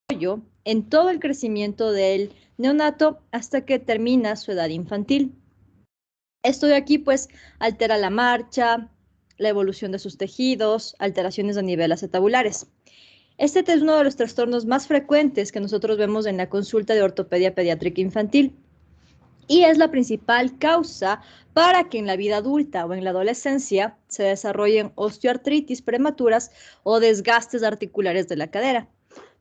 en todo el crecimiento del neonato hasta que termina su edad infantil. Esto de aquí pues altera la marcha, la evolución de sus tejidos, alteraciones a nivel acetabulares. Este es uno de los trastornos más frecuentes que nosotros vemos en la consulta de ortopedia pediátrica infantil y es la principal causa para que en la vida adulta o en la adolescencia se desarrollen osteoartritis prematuras o desgastes articulares de la cadera.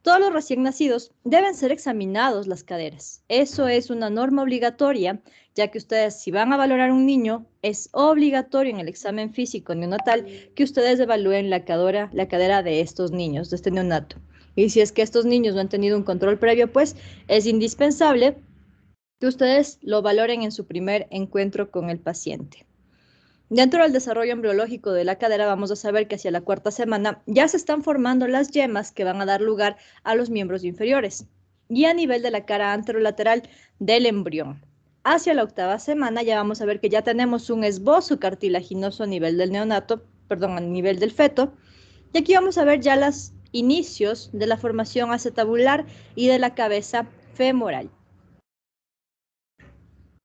Todos los recién nacidos deben ser examinados las caderas. Eso es una norma obligatoria, ya que ustedes, si van a valorar un niño, es obligatorio en el examen físico neonatal que ustedes evalúen la cadera de estos niños, de este neonato. Y si es que estos niños no han tenido un control previo, pues es indispensable que ustedes lo valoren en su primer encuentro con el paciente. Dentro del desarrollo embriológico de la cadera vamos a saber que hacia la cuarta semana ya se están formando las yemas que van a dar lugar a los miembros inferiores y a nivel de la cara anterolateral del embrión. Hacia la octava semana ya vamos a ver que ya tenemos un esbozo cartilaginoso a nivel del neonato, perdón, a nivel del feto, y aquí vamos a ver ya los inicios de la formación acetabular y de la cabeza femoral.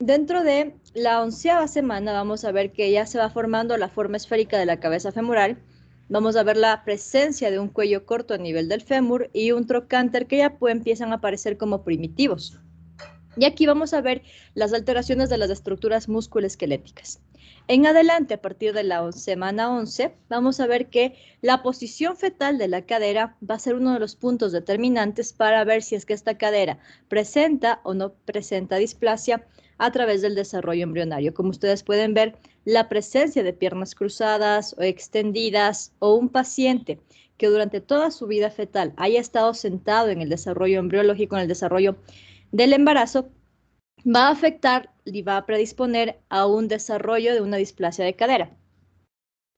Dentro de la 11ª semana vamos a ver que ya se va formando la forma esférica de la cabeza femoral. Vamos a ver la presencia de un cuello corto a nivel del fémur y un trocánter que ya empiezan a aparecer como primitivos. Y aquí vamos a ver las alteraciones de las estructuras musculoesqueléticas. En adelante, a partir de la semana 11, vamos a ver que la posición fetal de la cadera va a ser uno de los puntos determinantes para ver si es que esta cadera presenta o no presenta displasia a través del desarrollo embrionario. Como ustedes pueden ver, la presencia de piernas cruzadas o extendidas o un paciente que durante toda su vida fetal haya estado sentado en el desarrollo embriológico, en el desarrollo del embarazo, va a afectar y va a predisponer a un desarrollo de una displasia de cadera.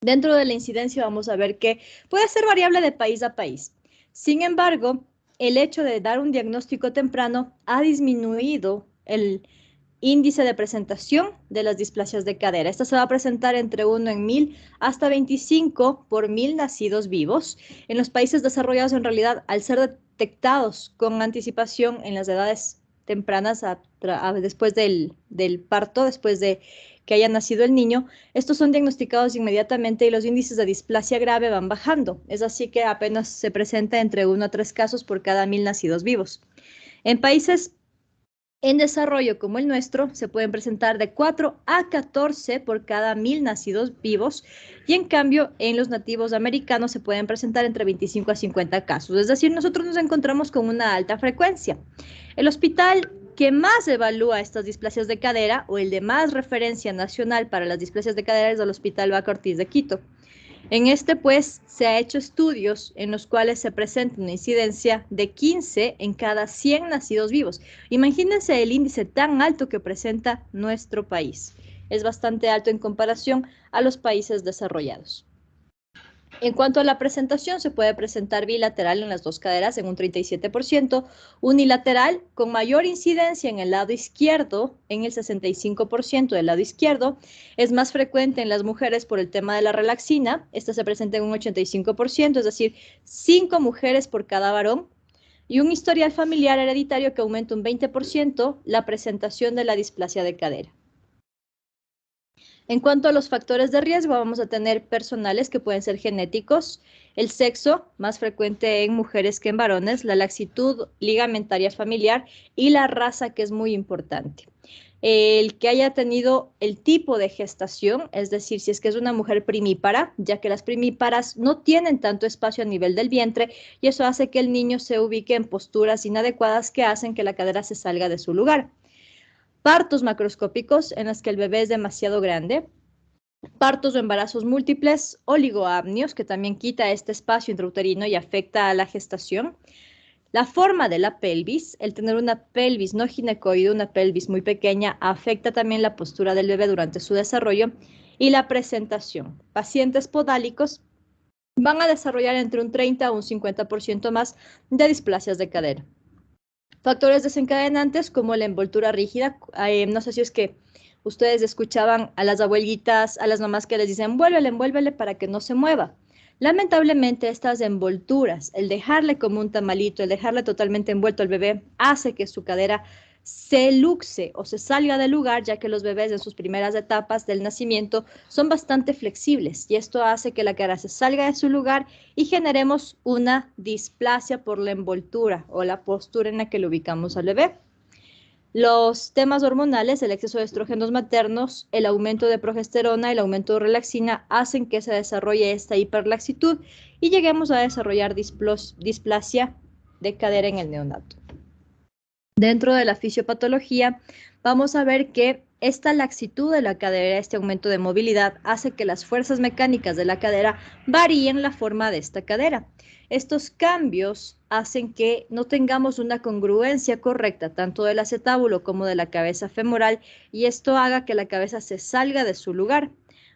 Dentro de la incidencia vamos a ver que puede ser variable de país a país. Sin embargo, el hecho de dar un diagnóstico temprano ha disminuido el índice de presentación de las displasias de cadera. Esta se va a presentar entre 1 en 1000 hasta 25 por 1000 nacidos vivos. En los países desarrollados, en realidad, al ser detectados con anticipación en las edades tempranas después del parto, después de que haya nacido el niño, estos son diagnosticados inmediatamente y los índices de displasia grave van bajando. Es así que apenas se presenta entre 1 a 3 casos por cada 1000 nacidos vivos. En países en desarrollo como el nuestro, se pueden presentar de 4 a 14 por cada 1000 nacidos vivos y en cambio en los nativos americanos se pueden presentar entre 25 a 50 casos. Es decir, nosotros nos encontramos con una alta frecuencia. El hospital que más evalúa estas displasias de cadera o el de más referencia nacional para las displasias de cadera es el Hospital Vaca Ortiz de Quito. En este, pues, se ha hecho estudios en los cuales se presenta una incidencia de 15 en cada 100 nacidos vivos. Imagínense el índice tan alto que presenta nuestro país. Es bastante alto en comparación a los países desarrollados. En cuanto a la presentación, se puede presentar bilateral en las dos caderas en un 37%, unilateral con mayor incidencia en el lado izquierdo en el 65% del lado izquierdo. Es más frecuente en las mujeres por el tema de la relaxina. Esta se presenta en un 85%, es decir, 5 mujeres por cada varón. Y un historial familiar hereditario que aumenta un 20% la presentación de la displasia de cadera. En cuanto a los factores de riesgo, vamos a tener personales que pueden ser genéticos, el sexo, más frecuente en mujeres que en varones, la laxitud ligamentaria familiar y la raza, que es muy importante. El que haya tenido el tipo de gestación, es decir, si es que es una mujer primípara, ya que las primíparas no tienen tanto espacio a nivel del vientre y eso hace que el niño se ubique en posturas inadecuadas que hacen que la cadera se salga de su lugar. Partos macroscópicos en los que el bebé es demasiado grande, partos o embarazos múltiples, oligoamnios, que también quita este espacio intrauterino y afecta a la gestación. La forma de la pelvis, el tener una pelvis no ginecoide, una pelvis muy pequeña, afecta también la postura del bebé durante su desarrollo. Y la presentación. Pacientes podálicos van a desarrollar entre un 30 a un 50% más de displasias de cadera. Factores desencadenantes como la envoltura rígida, no sé si es que ustedes escuchaban a las abuelitas, a las mamás que les dicen, envuélvele, envuélvele para que no se mueva. Lamentablemente estas envolturas, el dejarle como un tamalito, el dejarle totalmente envuelto al bebé, hace que su cadera se luxe o se salga del lugar, ya que los bebés en sus primeras etapas del nacimiento son bastante flexibles y esto hace que la cadera se salga de su lugar y generemos una displasia por la envoltura o la postura en la que lo ubicamos al bebé. Los temas hormonales, el exceso de estrógenos maternos, el aumento de progesterona, el aumento de relaxina hacen que se desarrolle esta hiperlaxitud y lleguemos a desarrollar displasia de cadera en el neonato. Dentro de la fisiopatología, vamos a ver que esta laxitud de la cadera, este aumento de movilidad, hace que las fuerzas mecánicas de la cadera varíen la forma de esta cadera. Estos cambios hacen que no tengamos una congruencia correcta tanto del acetábulo como de la cabeza femoral y esto haga que la cabeza se salga de su lugar.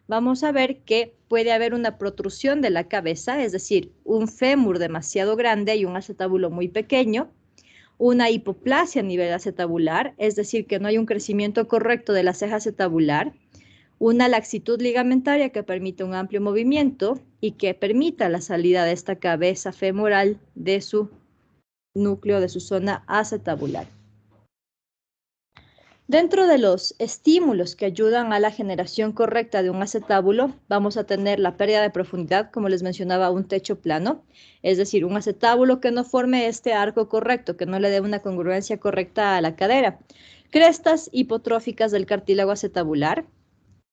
Vamos a ver que puede haber una protrusión de la cabeza, es decir, un fémur demasiado grande y un acetábulo muy pequeño, una hipoplasia a nivel acetabular, es decir, que no hay un crecimiento correcto de la ceja acetabular, una laxitud ligamentaria que permite un amplio movimiento y que permita la salida de esta cabeza femoral de su núcleo, de su zona acetabular. Dentro de los estímulos que ayudan a la generación correcta de un acetábulo, vamos a tener la pérdida de profundidad, como les mencionaba, un techo plano, es decir, un acetábulo que no forme este arco correcto, que no le dé una congruencia correcta a la cadera. Crestas hipotróficas del cartílago acetabular,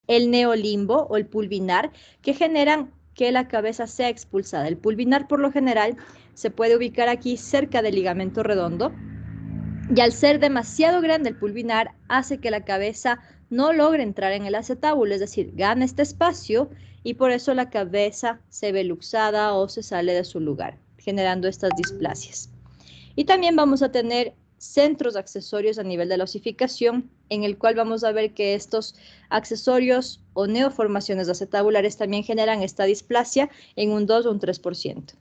el neolimbo o el pulvinar, que generan que la cabeza sea expulsada. El pulvinar, por lo general, se puede ubicar aquí cerca del ligamento redondo, y al ser demasiado grande el pulvinar, hace que la cabeza no logre entrar en el acetábulo, es decir, gana este espacio y por eso la cabeza se ve luxada o se sale de su lugar, generando estas displasias. Y también vamos a tener centros accesorios a nivel de la osificación, en el cual vamos a ver que estos accesorios o neoformaciones acetabulares también generan esta displasia en un 2 o un 3%.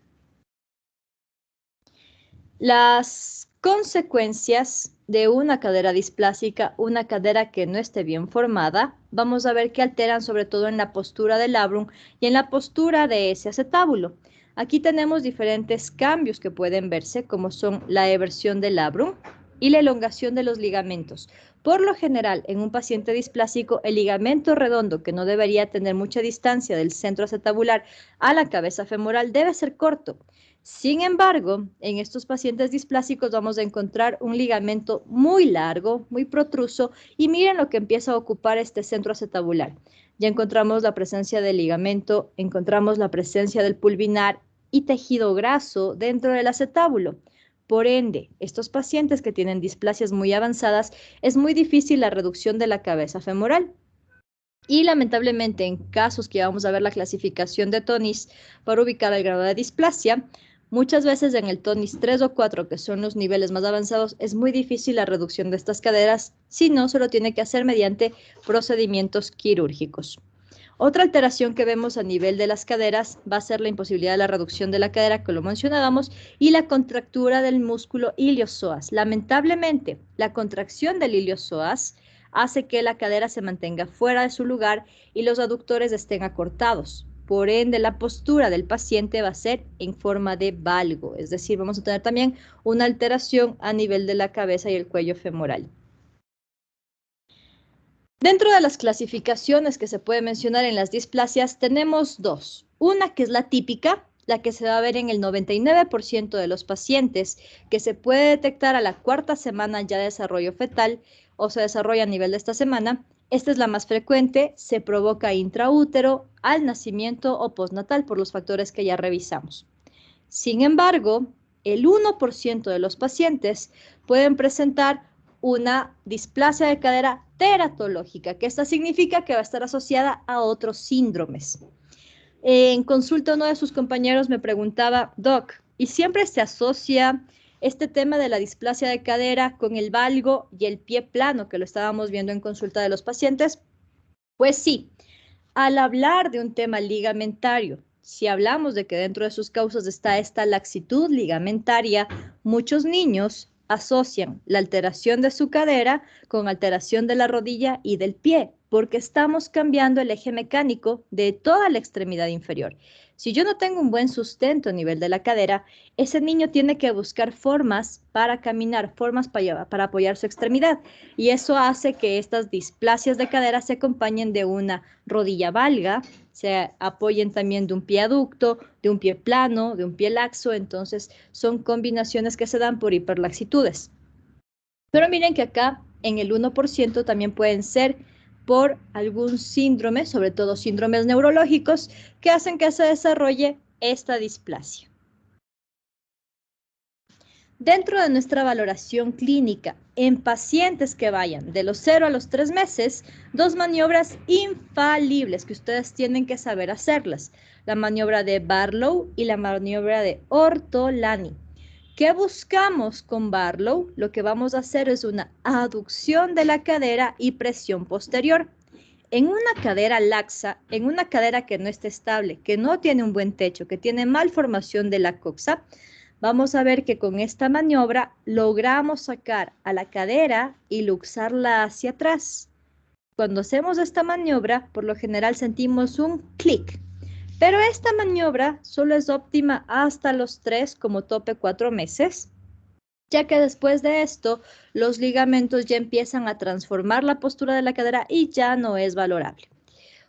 Las consecuencias de una cadera displásica, una cadera que no esté bien formada, vamos a ver que alteran sobre todo en la postura del labrum y en la postura de ese acetábulo. Aquí tenemos diferentes cambios que pueden verse, como son la eversión del labrum y la elongación de los ligamentos. Por lo general, en un paciente displásico, el ligamento redondo, que no debería tener mucha distancia del centro acetabular a la cabeza femoral, debe ser corto. Sin embargo, en estos pacientes displásicos vamos a encontrar un ligamento muy largo, muy protruso, y miren lo que empieza a ocupar este centro acetabular. Ya encontramos la presencia del ligamento, encontramos la presencia del pulvinar y tejido graso dentro del acetábulo. Por ende, estos pacientes que tienen displasias muy avanzadas, es muy difícil la reducción de la cabeza femoral. Y lamentablemente, en casos que vamos a ver la clasificación de TONIS para ubicar el grado de displasia, muchas veces en el TONIS 3 o 4, que son los niveles más avanzados, es muy difícil la reducción de estas caderas, si no, se lo tiene que hacer mediante procedimientos quirúrgicos. Otra alteración que vemos a nivel de las caderas va a ser la imposibilidad de la reducción de la cadera, que lo mencionábamos, y la contractura del músculo iliosoas. Lamentablemente, la contracción del iliosoas hace que la cadera se mantenga fuera de su lugar y los aductores estén acortados. Por ende, la postura del paciente va a ser en forma de valgo, es decir, vamos a tener también una alteración a nivel de la cabeza y el cuello femoral. Dentro de las clasificaciones que se puede mencionar en las displasias, tenemos dos. Una que es la típica, la que se va a ver en el 99% de los pacientes, que se puede detectar a la cuarta semana ya de desarrollo fetal o se desarrolla a nivel de esta semana. Esta es la más frecuente, se provoca intraútero, al nacimiento o postnatal por los factores que ya revisamos. Sin embargo, el 1% de los pacientes pueden presentar una displasia de cadera teratológica, que esta significa que va a estar asociada a otros síndromes. En consulta, uno de sus compañeros me preguntaba, Doc, ¿y siempre se asocia este tema de la displasia de cadera con el valgo y el pie plano, que lo estábamos viendo en consulta de los pacientes? Pues sí, al hablar de un tema ligamentario, si hablamos de que dentro de sus causas está esta laxitud ligamentaria, muchos niños asocian la alteración de su cadera con alteración de la rodilla y del pie, porque estamos cambiando el eje mecánico de toda la extremidad inferior. Si yo no tengo un buen sustento a nivel de la cadera, ese niño tiene que buscar formas para caminar, formas para apoyar su extremidad. Y eso hace que estas displasias de cadera se acompañen de una rodilla valga, se apoyen también de un pie aducto, de un pie plano, de un pie laxo. Entonces, son combinaciones que se dan por hiperlaxitudes. Pero miren que acá en el 1% también pueden ser por algún síndrome, sobre todo síndromes neurológicos, que hacen que se desarrolle esta displasia. Dentro de nuestra valoración clínica, en pacientes que vayan de los 0 a los 3 meses, 2 maniobras infalibles que ustedes tienen que saber hacerlas. La maniobra de Barlow y la maniobra de Ortolani. ¿Qué buscamos con Barlow? Lo que vamos a hacer es una aducción de la cadera y presión posterior. En una cadera laxa, en una cadera que no está estable, que no tiene un buen techo, que tiene malformación de la coxa, vamos a ver que con esta maniobra logramos sacar a la cadera y luxarla hacia atrás. Cuando hacemos esta maniobra, por lo general sentimos un clic. Pero esta maniobra solo es óptima hasta los 3, como tope 4 meses, ya que después de esto, los ligamentos ya empiezan a transformar la postura de la cadera y ya no es valorable.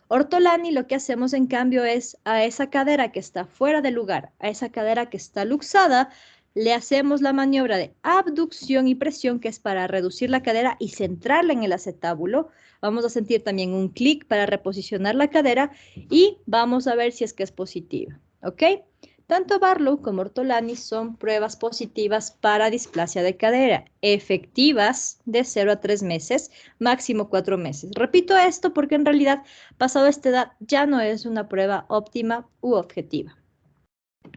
Ortolani lo que hacemos en cambio es a esa cadera que está fuera de lugar, a esa cadera que está luxada, le hacemos la maniobra de abducción y presión, que es para reducir la cadera y centrarla en el acetábulo. Vamos a sentir también un clic para reposicionar la cadera y vamos a ver si es que es positiva, ¿ok? Tanto Barlow como Ortolani son pruebas positivas para displasia de cadera, efectivas de 0 a 3 meses, máximo 4 meses. Repito esto porque en realidad, pasado esta edad, ya no es una prueba óptima u objetiva.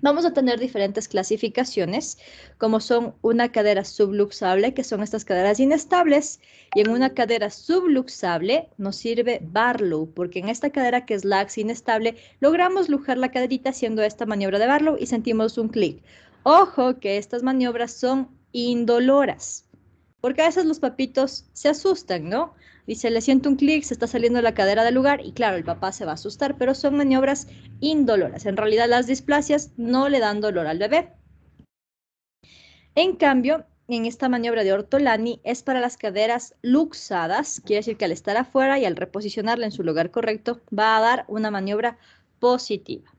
Vamos a tener diferentes clasificaciones, como son una cadera subluxable, que son estas caderas inestables, y en una cadera subluxable nos sirve Barlow, porque en esta cadera que es laxa inestable, logramos lujar la caderita haciendo esta maniobra de Barlow y sentimos un clic. Ojo que estas maniobras son indoloras, porque a veces los papitos se asustan, ¿no? Dice, le siento un clic, se está saliendo la cadera del lugar y claro, el papá se va a asustar, pero son maniobras indoloras. En realidad las displasias no le dan dolor al bebé. En cambio, en esta maniobra de Ortolani es para las caderas luxadas, quiere decir que al estar afuera y al reposicionarla en su lugar correcto, va a dar una maniobra positiva.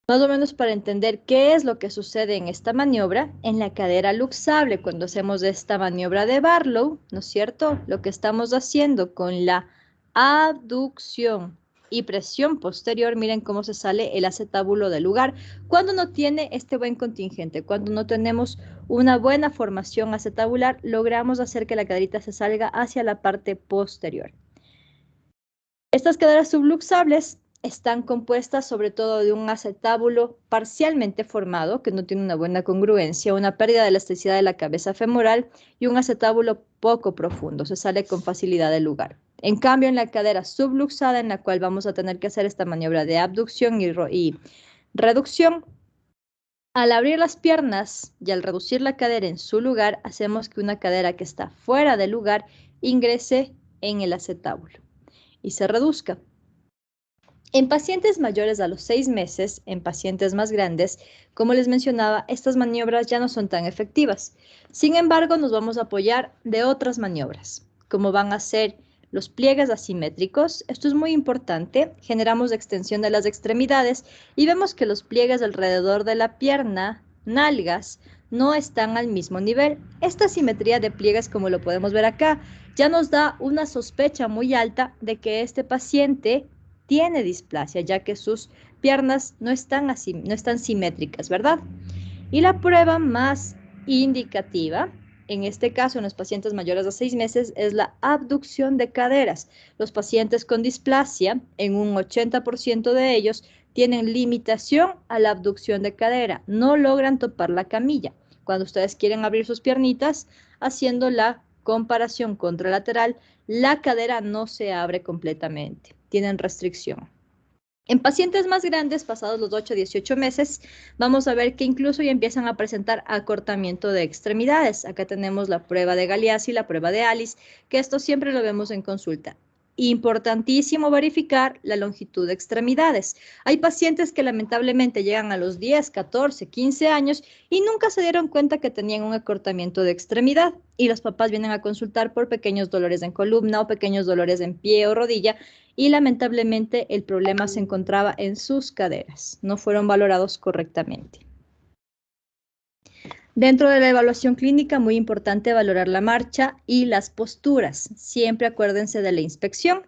Más o menos para entender qué es lo que sucede en esta maniobra, en la cadera luxable, cuando hacemos esta maniobra de Barlow, ¿no es cierto? Lo que estamos haciendo con la abducción y presión posterior, miren cómo se sale el acetábulo del lugar, cuando no tiene este buen contingente, cuando no tenemos una buena formación acetabular, logramos hacer que la caderita se salga hacia la parte posterior. Estas caderas subluxables están compuestas sobre todo de un acetábulo parcialmente formado, que no tiene una buena congruencia, una pérdida de elasticidad de la cabeza femoral y un acetábulo poco profundo, se sale con facilidad del lugar. En cambio, en la cadera subluxada, en la cual vamos a tener que hacer esta maniobra de abducción y reducción, al abrir las piernas y al reducir la cadera en su lugar, hacemos que una cadera que está fuera del lugar ingrese en el acetábulo y se reduzca. En pacientes mayores a los 6 meses, en pacientes más grandes, como les mencionaba, estas maniobras ya no son tan efectivas. Sin embargo, nos vamos a apoyar de otras maniobras, como van a ser los pliegues asimétricos. Esto es muy importante. Generamos extensión de las extremidades y vemos que los pliegues alrededor de la pierna, nalgas, no están al mismo nivel. Esta simetría de pliegues, como lo podemos ver acá, ya nos da una sospecha muy alta de que este paciente tiene displasia, ya que sus piernas no están simétricas, ¿verdad? Y la prueba más indicativa, en este caso en los pacientes mayores de 6 meses, es la abducción de caderas. Los pacientes con displasia, en un 80% de ellos, tienen limitación a la abducción de cadera, no logran topar la camilla. Cuando ustedes quieren abrir sus piernitas, haciendo la comparación contralateral, la cadera no se abre completamente, tienen restricción. En pacientes más grandes, pasados los 8 a 18 meses, vamos a ver que incluso ya empiezan a presentar acortamiento de extremidades. Acá tenemos la prueba de Galeazzi y la prueba de Alice, que esto siempre lo vemos en consulta. Importantísimo verificar la longitud de extremidades. Hay pacientes que lamentablemente llegan a los 10, 14, 15 años y nunca se dieron cuenta que tenían un acortamiento de extremidad y los papás vienen a consultar por pequeños dolores en columna o pequeños dolores en pie o rodilla y lamentablemente el problema se encontraba en sus caderas. No fueron valorados correctamente. Dentro de la evaluación clínica, muy importante valorar la marcha y las posturas. Siempre acuérdense de la inspección.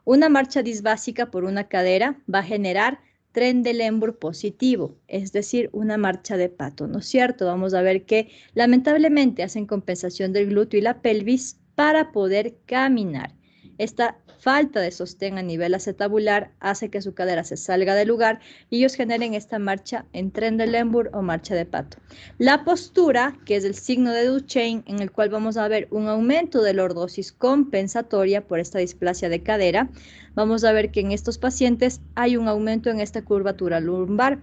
Una marcha disbásica por una cadera va a generar Trendelenburg positivo, es decir, una marcha de pato, ¿no es cierto? Vamos a ver que lamentablemente hacen compensación del glúteo y la pelvis para poder caminar. Esta falta de sostén a nivel acetabular hace que su cadera se salga del lugar y ellos generen esta marcha en Trendelenburg o marcha de pato. La postura, que es el signo de Duchenne, en el cual vamos a ver un aumento de lordosis compensatoria por esta displasia de cadera, vamos a ver que en estos pacientes hay un aumento en esta curvatura lumbar,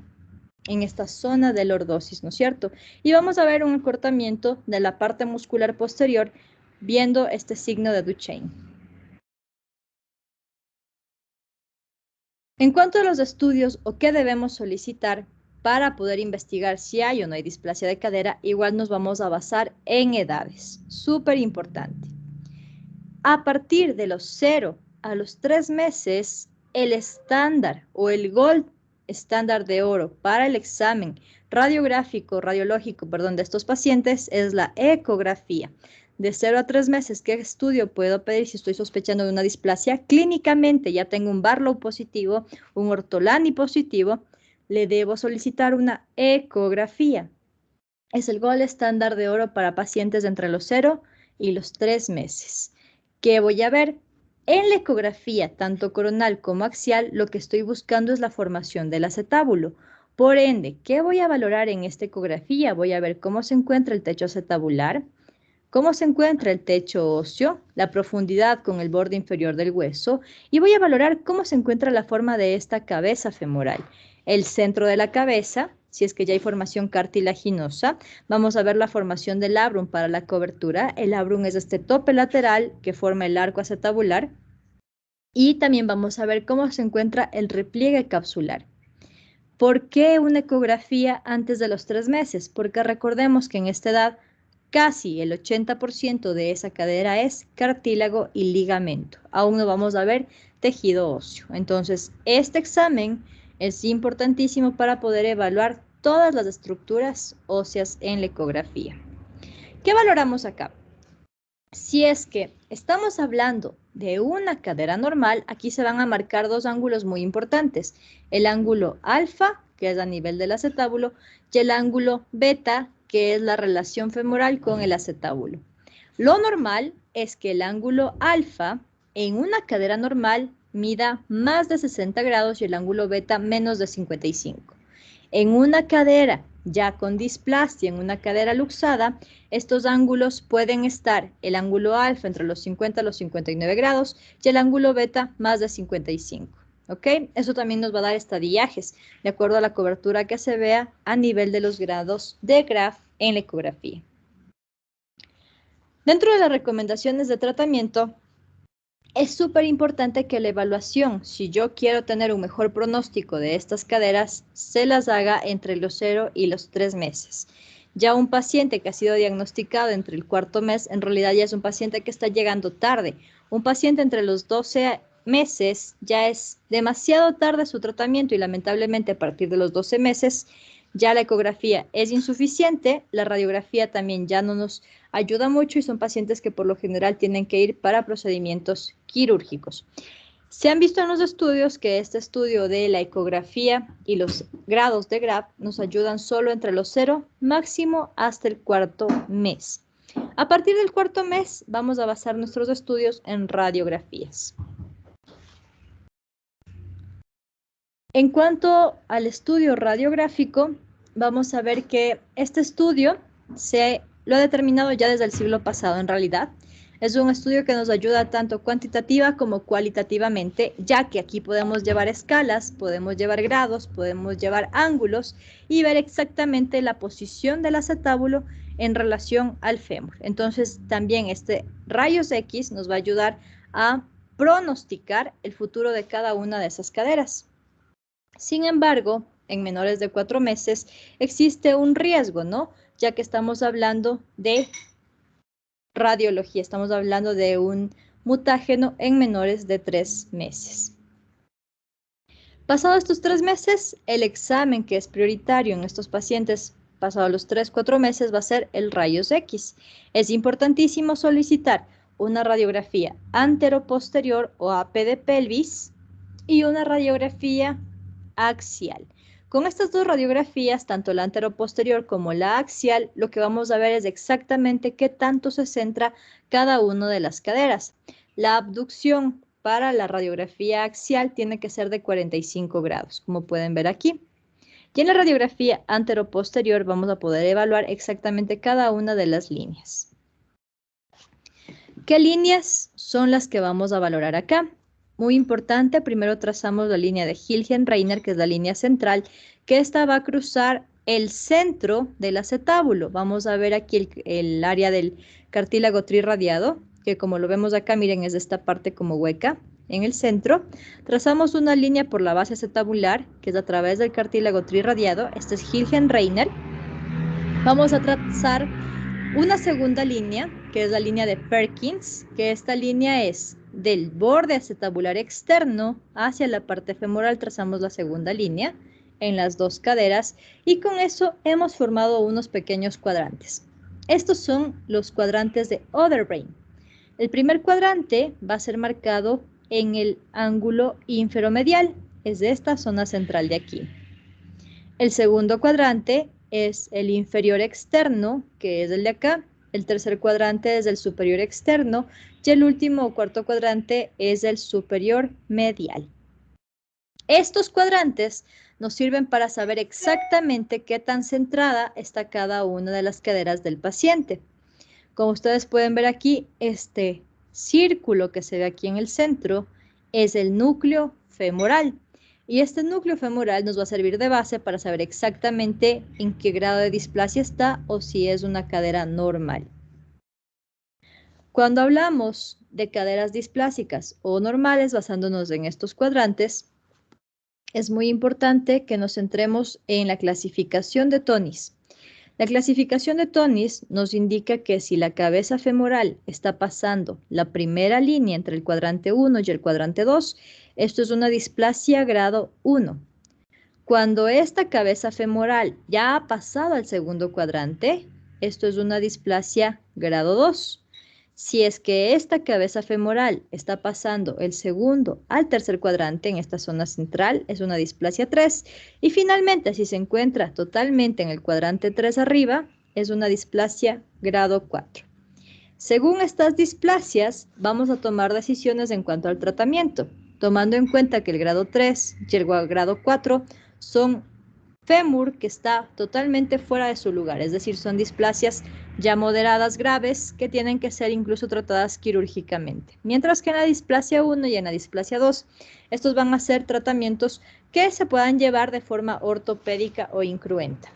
en esta zona de lordosis, ¿no es cierto? Y vamos a ver un acortamiento de la parte muscular posterior viendo este signo de Duchenne. En cuanto a los estudios o qué debemos solicitar para poder investigar si hay o no hay displasia de cadera, igual nos vamos a basar en edades. Súper importante. A partir de los 0 a los 3 meses, el estándar o el gold estándar de oro para el examen radiológico, de estos pacientes es la ecografía. De 0 a 3 meses, ¿qué estudio puedo pedir si estoy sospechando de una displasia? Clínicamente ya tengo un Barlow positivo, un Ortolani positivo, le debo solicitar una ecografía. Es el gold estándar de oro para pacientes entre los 0 y los 3 meses. ¿Qué voy a ver? En la ecografía, tanto coronal como axial, lo que estoy buscando es la formación del acetábulo. Por ende, ¿qué voy a valorar en esta ecografía? Voy a ver cómo se encuentra el techo acetabular, cómo se encuentra el techo óseo, la profundidad con el borde inferior del hueso y voy a valorar cómo se encuentra la forma de esta cabeza femoral. El centro de la cabeza, si es que ya hay formación cartilaginosa, vamos a ver la formación del labrum para la cobertura. El labrum es este tope lateral que forma el arco acetabular y también vamos a ver cómo se encuentra el repliegue capsular. ¿Por qué una ecografía antes de los 3 meses? Porque recordemos que en esta edad casi el 80% de esa cadera es cartílago y ligamento. Aún no vamos a ver tejido óseo. Entonces, este examen es importantísimo para poder evaluar todas las estructuras óseas en la ecografía. ¿Qué valoramos acá? Si es que estamos hablando de una cadera normal, aquí se van a marcar dos ángulos muy importantes. El ángulo alfa, que es a nivel del acetábulo, y el ángulo beta, que es la relación femoral con el acetábulo. Lo normal es que el ángulo alfa en una cadera normal mida más de 60 grados y el ángulo beta menos de 55. En una cadera ya con displasia, en una cadera luxada, estos ángulos pueden estar el ángulo alfa entre los 50 a los 59 grados y el ángulo beta más de 55. ¿Ok? Eso también nos va a dar estadiajes, de acuerdo a la cobertura que se vea a nivel de los grados de Graf en la ecografía. Dentro de las recomendaciones de tratamiento, es súper importante que la evaluación, si yo quiero tener un mejor pronóstico de estas caderas, se las haga entre los 0 y los 3 meses. Ya un paciente que ha sido diagnosticado entre el 4º mes, en realidad ya es un paciente que está llegando tarde. Un paciente entre los 12 meses ya es demasiado tarde su tratamiento y lamentablemente a partir de los 12 meses ya la ecografía es insuficiente, la radiografía también ya no nos ayuda mucho y son pacientes que por lo general tienen que ir para procedimientos quirúrgicos. Se han visto en los estudios que este estudio de la ecografía y los grados de Graf nos ayudan solo entre los 0 máximo hasta el 4º mes. A partir del 4º mes vamos a basar nuestros estudios en radiografías. En cuanto al estudio radiográfico, vamos a ver que este estudio lo ha determinado ya desde el siglo pasado en realidad. Es un estudio que nos ayuda tanto cuantitativa como cualitativamente, ya que aquí podemos llevar escalas, podemos llevar grados, podemos llevar ángulos y ver exactamente la posición del acetábulo en relación al fémur. Entonces, también este rayos X nos va a ayudar a pronosticar el futuro de cada una de esas caderas. Sin embargo, en menores de 4 meses existe un riesgo, ¿no? Ya que estamos hablando de radiología, estamos hablando de un mutágeno en menores de 3 meses. Pasados estos 3 meses, el examen que es prioritario en estos pacientes, pasados los 3-4 meses, va a ser el rayos X. Es importantísimo solicitar una radiografía anteroposterior o AP de pelvis y una radiografía axial. Con estas dos radiografías, tanto la anteroposterior como la axial, lo que vamos a ver es exactamente qué tanto se centra cada una de las caderas. La abducción para la radiografía axial tiene que ser de 45 grados, como pueden ver aquí. Y en la radiografía anteroposterior vamos a poder evaluar exactamente cada una de las líneas. ¿Qué líneas son las que vamos a valorar acá? Muy importante, primero trazamos la línea de Hilgen-Reiner, que es la línea central, que esta va a cruzar el centro del acetábulo. Vamos a ver aquí el área del cartílago trirradiado, que como lo vemos acá, miren, es de esta parte como hueca en el centro. Trazamos una línea por la base acetabular, que es a través del cartílago trirradiado. Este es Hilgen-Reiner. Vamos a trazar una segunda línea, que es la línea de Perkins, que esta línea es del borde acetabular externo hacia la parte femoral. Trazamos la segunda línea en las dos caderas y con eso hemos formado unos pequeños cuadrantes. Estos son los cuadrantes de Otherbrain. El primer cuadrante va a ser marcado en el ángulo inferomedial, es de esta zona central de aquí. El segundo cuadrante es el inferior externo, que es el de acá. El tercer cuadrante es el superior externo y el último o cuarto cuadrante es el superior medial. Estos cuadrantes nos sirven para saber exactamente qué tan centrada está cada una de las caderas del paciente. Como ustedes pueden ver aquí, este círculo que se ve aquí en el centro es el núcleo femoral. Y este núcleo femoral nos va a servir de base para saber exactamente en qué grado de displasia está o si es una cadera normal. Cuando hablamos de caderas displásicas o normales basándonos en estos cuadrantes, es muy importante que nos centremos en la clasificación de Tonis. La clasificación de Tonis nos indica que si la cabeza femoral está pasando la primera línea entre el cuadrante 1 y el cuadrante 2, esto es una displasia grado 1. Cuando esta cabeza femoral ya ha pasado al segundo cuadrante, esto es una displasia grado 2. Si es que esta cabeza femoral está pasando el segundo al tercer cuadrante en esta zona central, es una displasia 3. Y finalmente, si se encuentra totalmente en el cuadrante 3 arriba, es una displasia grado 4. Según estas displasias, vamos a tomar decisiones en cuanto al tratamiento, tomando en cuenta que el grado 3 y el grado 4 son fémur que está totalmente fuera de su lugar, es decir, son displasias ya moderadas graves que tienen que ser incluso tratadas quirúrgicamente. Mientras que en la displasia 1 y en la displasia 2, estos van a ser tratamientos que se puedan llevar de forma ortopédica o incruenta.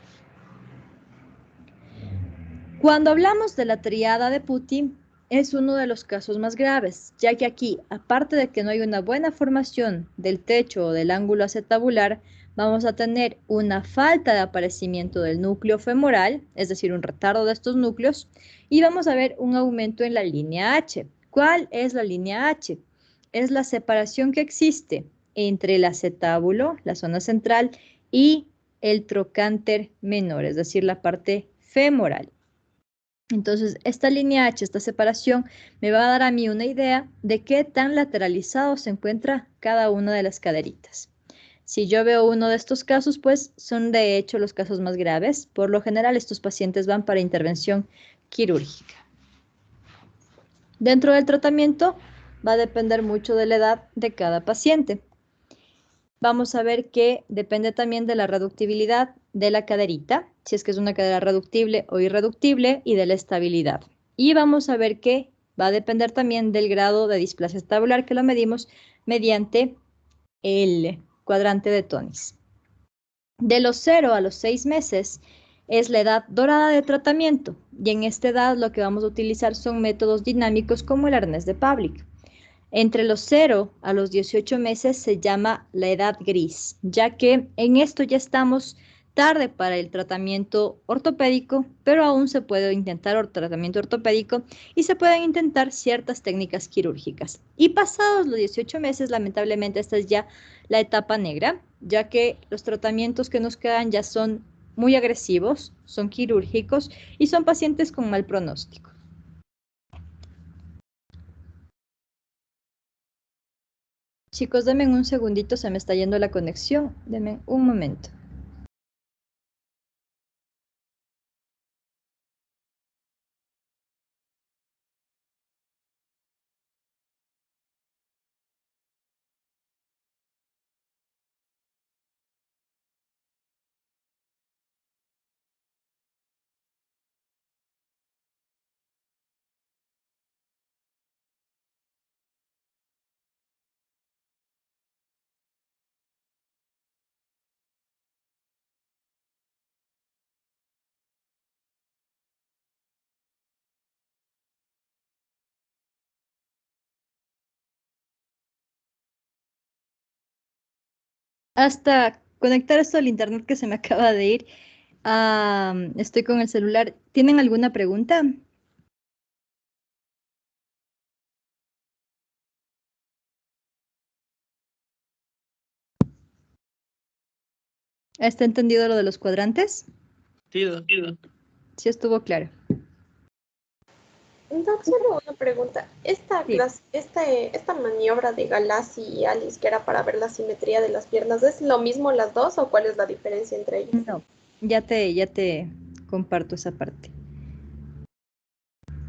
Cuando hablamos de la triada de Putti, es uno de los casos más graves, ya que aquí, aparte de que no hay una buena formación del techo o del ángulo acetabular, vamos a tener una falta de aparecimiento del núcleo femoral, es decir, un retardo de estos núcleos, y vamos a ver un aumento en la línea H. ¿Cuál es la línea H? Es la separación que existe entre el acetábulo, la zona central, y el trocánter menor, es decir, la parte femoral. Entonces, esta línea H, esta separación, me va a dar a mí una idea de qué tan lateralizado se encuentra cada una de las caderitas. Si yo veo uno de estos casos, pues son de hecho los casos más graves. Por lo general, estos pacientes van para intervención quirúrgica. Dentro del tratamiento va a depender mucho de la edad de cada paciente. Vamos a ver que depende también de la reductibilidad de la caderita, si es que es una cadera reductible o irreductible, y de la estabilidad. Y vamos a ver que va a depender también del grado de displasia acetabular, que lo medimos mediante el cuadrante de Tonis. De los 0 a los 6 meses es la edad dorada de tratamiento y en esta edad lo que vamos a utilizar son métodos dinámicos como el arnés de Pavlik. Entre los 0 a los 18 meses se llama la edad gris, ya que en esto ya estamos tarde para el tratamiento ortopédico, pero aún se puede intentar tratamiento ortopédico y se pueden intentar ciertas técnicas quirúrgicas. Y pasados los 18 meses, lamentablemente, esta es ya la etapa negra, ya que los tratamientos que nos quedan ya son muy agresivos, son quirúrgicos y son pacientes con mal pronóstico. Chicos, denme un segundito, se me está yendo la conexión. Denme un momento. Hasta conectar esto al internet que se me acaba de ir. Estoy con el celular. ¿Tienen alguna pregunta? ¿Está entendido lo de los cuadrantes? Sí. Sí, estuvo claro. Doc, solo una pregunta. Sí. Esta maniobra de Galassi y Alice, que era para ver la simetría de las piernas, ¿es lo mismo las dos o cuál es la diferencia entre ellas? No, ya te comparto esa parte.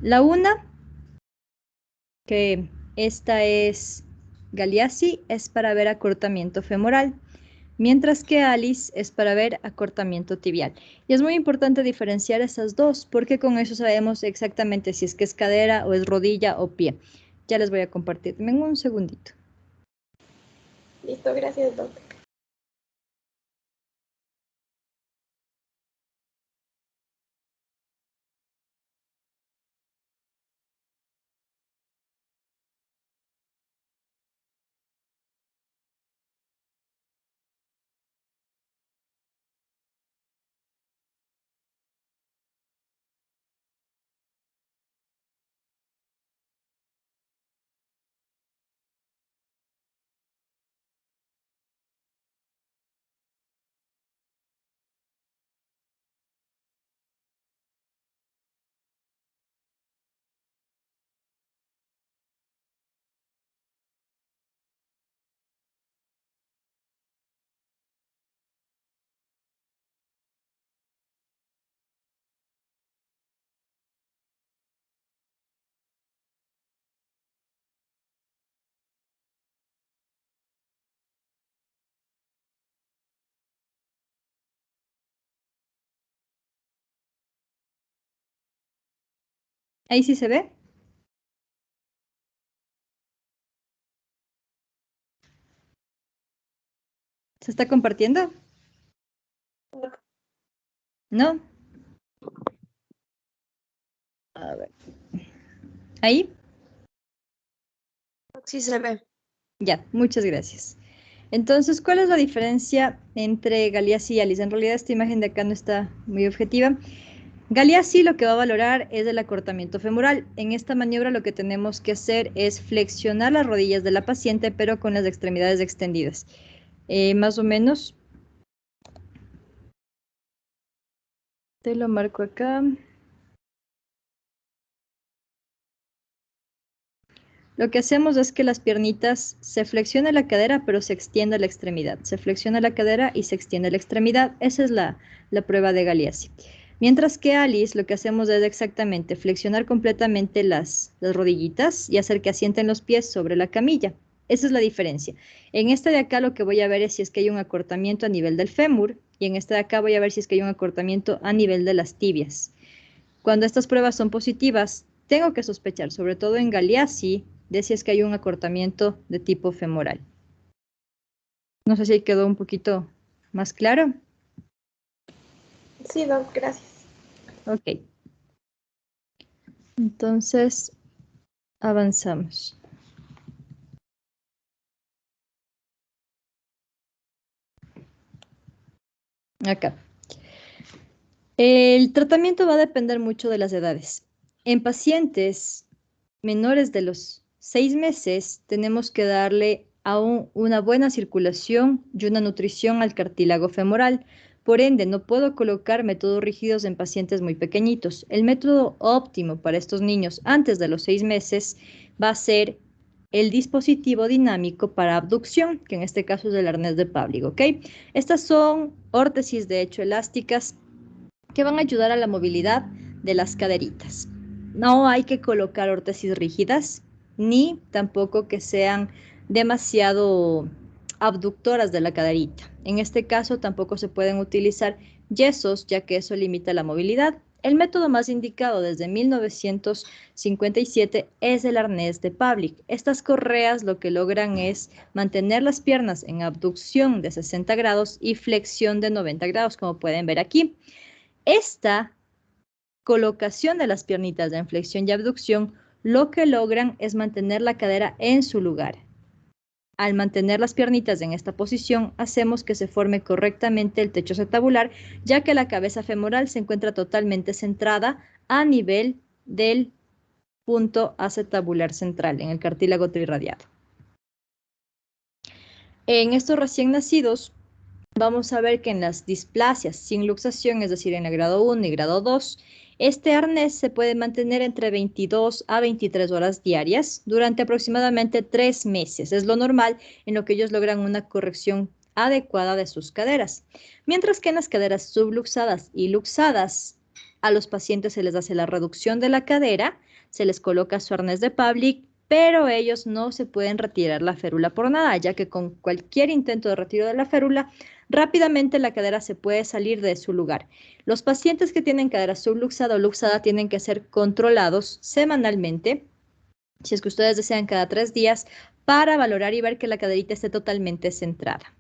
La una, que esta es Galeazzi, es para ver acortamiento femoral, mientras que Alice es para ver acortamiento tibial. Y es muy importante diferenciar esas dos, porque con eso sabemos exactamente si es que es cadera o es rodilla o pie. Ya les voy a compartir. Denme un segundito. Listo, gracias, Doc. Ahí sí se ve. ¿Se está compartiendo? ¿No? A ver. ¿Ahí? Sí se ve. Ya, muchas gracias. Entonces, ¿cuál es la diferencia entre Galeazzi y Alice? En realidad esta imagen de acá no está muy objetiva. Galeazzi lo que va a valorar es el acortamiento femoral. En esta maniobra lo que tenemos que hacer es flexionar las rodillas de la paciente, pero con las extremidades extendidas. Más o menos, te lo marco acá. Lo que hacemos es que las piernitas se flexiona la cadera, pero se extiende la extremidad. Se flexiona la cadera y se extiende la extremidad. Esa es la prueba de Galeazzi. Mientras que Alice lo que hacemos es exactamente flexionar completamente las rodillitas y hacer que asienten los pies sobre la camilla. Esa es la diferencia. En esta de acá lo que voy a ver es si es que hay un acortamiento a nivel del fémur y en esta de acá voy a ver si es que hay un acortamiento a nivel de las tibias. Cuando estas pruebas son positivas, tengo que sospechar, sobre todo en Galeazzi, de si es que hay un acortamiento de tipo femoral. No sé si quedó un poquito más claro. Sí, Doc, gracias. Ok. Entonces, avanzamos. Acá. El tratamiento va a depender mucho de las edades. En pacientes menores de los 6 meses, tenemos que darle aún una buena circulación y una nutrición al cartílago femoral. Por ende, no puedo colocar métodos rígidos en pacientes muy pequeñitos. El método óptimo para estos niños antes de los 6 meses va a ser el dispositivo dinámico para abducción, que en este caso es el arnés de Pavlik, ¿ok? Estas son órtesis de hecho elásticas que van a ayudar a la movilidad de las caderitas. No hay que colocar órtesis rígidas, ni tampoco que sean demasiado abductoras de la caderita. En este caso tampoco se pueden utilizar yesos, ya que eso limita la movilidad. El método más indicado desde 1957 es el arnés de Pavlik. Estas correas lo que logran es mantener las piernas en abducción de 60 grados y flexión de 90 grados, como pueden ver aquí. Esta colocación de las piernitas de flexión y abducción lo que logran es mantener la cadera en su lugar. Al mantener las piernitas en esta posición, hacemos que se forme correctamente el techo acetabular, ya que la cabeza femoral se encuentra totalmente centrada a nivel del punto acetabular central, en el cartílago trirradiado. En estos recién nacidos, vamos a ver que en las displasias sin luxación, es decir, en el grado 1 y grado 2, este arnés se puede mantener entre 22 a 23 horas diarias durante aproximadamente 3 meses. Es lo normal en lo que ellos logran una corrección adecuada de sus caderas. Mientras que en las caderas subluxadas y luxadas, a los pacientes se les hace la reducción de la cadera, se les coloca su arnés de Pavlik, pero ellos no se pueden retirar la férula por nada, ya que con cualquier intento de retiro de la férula, rápidamente la cadera se puede salir de su lugar. Los pacientes que tienen cadera subluxada o luxada tienen que ser controlados semanalmente, si es que ustedes desean cada 3 días, para valorar y ver que la caderita esté totalmente centrada.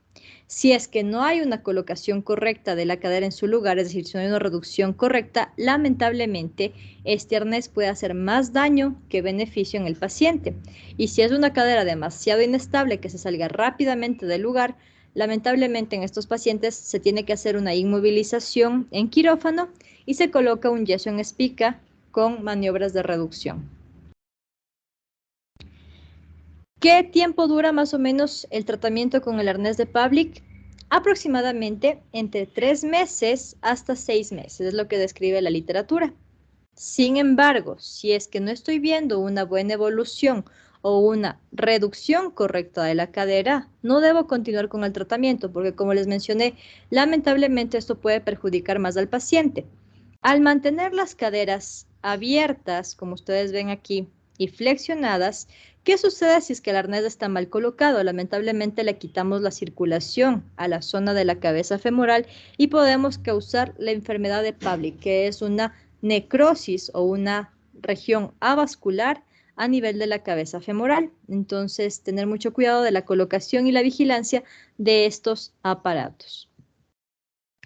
Si es que no hay una colocación correcta de la cadera en su lugar, es decir, si no hay una reducción correcta, lamentablemente este arnés puede hacer más daño que beneficio en el paciente. Y si es una cadera demasiado inestable que se salga rápidamente del lugar, lamentablemente en estos pacientes se tiene que hacer una inmovilización en quirófano y se coloca un yeso en espica con maniobras de reducción. ¿Qué tiempo dura más o menos el tratamiento con el arnés de Pavlik? Aproximadamente entre 3 meses hasta 6 meses, es lo que describe la literatura. Sin embargo, si es que no estoy viendo una buena evolución o una reducción correcta de la cadera, no debo continuar con el tratamiento porque, como les mencioné, lamentablemente esto puede perjudicar más al paciente. Al mantener las caderas abiertas, como ustedes ven aquí, y flexionadas, ¿qué sucede si es que el arnés está mal colocado? Lamentablemente le quitamos la circulación a la zona de la cabeza femoral y podemos causar la enfermedad de Pavlik, que es una necrosis o una región avascular a nivel de la cabeza femoral. Entonces, tener mucho cuidado de la colocación y la vigilancia de estos aparatos,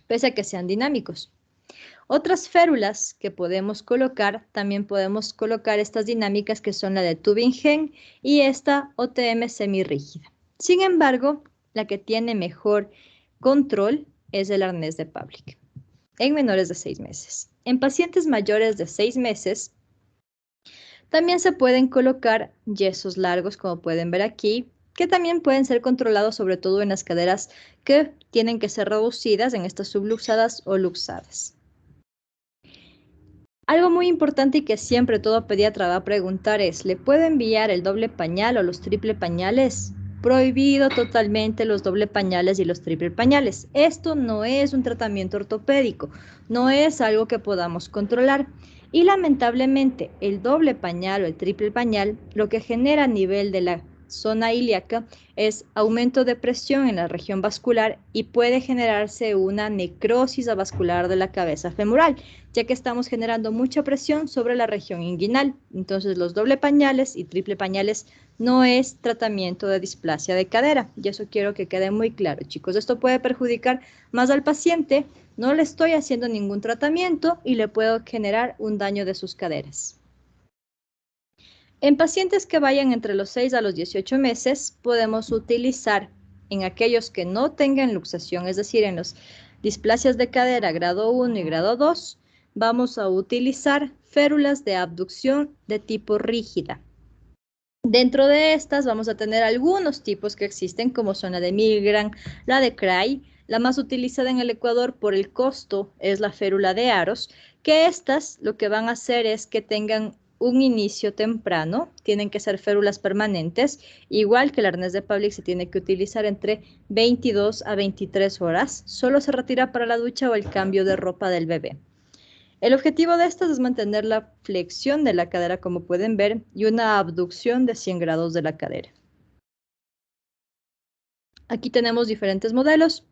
pese a que sean dinámicos. Otras férulas que podemos colocar, también podemos colocar estas dinámicas que son la de Tübingen y esta OTM semirrígida. Sin embargo, la que tiene mejor control es el arnés de Pavlik en menores de 6 meses. En pacientes mayores de 6 meses, también se pueden colocar yesos largos, como pueden ver aquí, que también pueden ser controlados sobre todo en las caderas que tienen que ser reducidas, en estas subluxadas o luxadas. Algo muy importante y que siempre todo pediatra va a preguntar es, ¿le puedo enviar el doble pañal o los triple pañales? Prohibido totalmente los doble pañales y los triple pañales. Esto no es un tratamiento ortopédico, no es algo que podamos controlar. Y lamentablemente el doble pañal o el triple pañal lo que genera a nivel de la zona ilíaca es aumento de presión en la región vascular y puede generarse una necrosis avascular de la cabeza femoral, ya que estamos generando mucha presión sobre la región inguinal. Entonces, los doble pañales y triple pañales no es tratamiento de displasia de cadera, y eso quiero que quede muy claro, chicos. Esto puede perjudicar más al paciente, no le estoy haciendo ningún tratamiento y le puedo generar un daño de sus caderas. En pacientes que vayan entre los 6 a los 18 meses, podemos utilizar en aquellos que no tengan luxación, es decir, en los displasias de cadera grado 1 y grado 2, vamos a utilizar férulas de abducción de tipo rígida. Dentro de estas vamos a tener algunos tipos que existen, como son la de Milgram, la de Cray. La más utilizada en el Ecuador por el costo es la férula de Aros, que estas lo que van a hacer es que tengan un inicio temprano, tienen que ser férulas permanentes, igual que el arnés de Pavlik se tiene que utilizar entre 22 a 23 horas, solo se retira para la ducha o el cambio de ropa del bebé. El objetivo de estas es mantener la flexión de la cadera, como pueden ver, y una abducción de 100 grados de la cadera. Aquí tenemos diferentes modelos.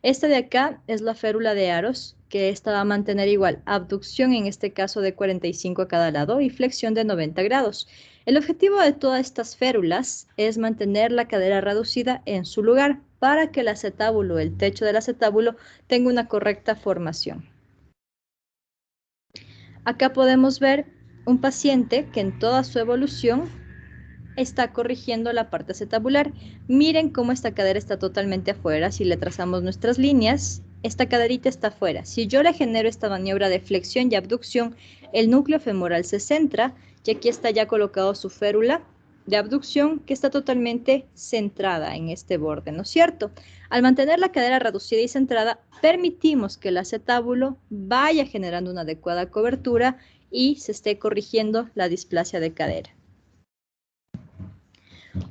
Esta de acá es la férula de Aros, que esta va a mantener igual abducción, en este caso de 45 a cada lado, y flexión de 90 grados. El objetivo de todas estas férulas es mantener la cadera reducida en su lugar para que el acetábulo, el techo del acetábulo, tenga una correcta formación. Acá podemos ver un paciente que en toda su evolución está corrigiendo la parte acetabular. Miren cómo esta cadera está totalmente afuera. Si le trazamos nuestras líneas, esta caderita está afuera. Si yo le genero esta maniobra de flexión y abducción, el núcleo femoral se centra y aquí está ya colocado su férula de abducción que está totalmente centrada en este borde, ¿no es cierto? Al mantener la cadera reducida y centrada, permitimos que el acetábulo vaya generando una adecuada cobertura y se esté corrigiendo la displasia de cadera.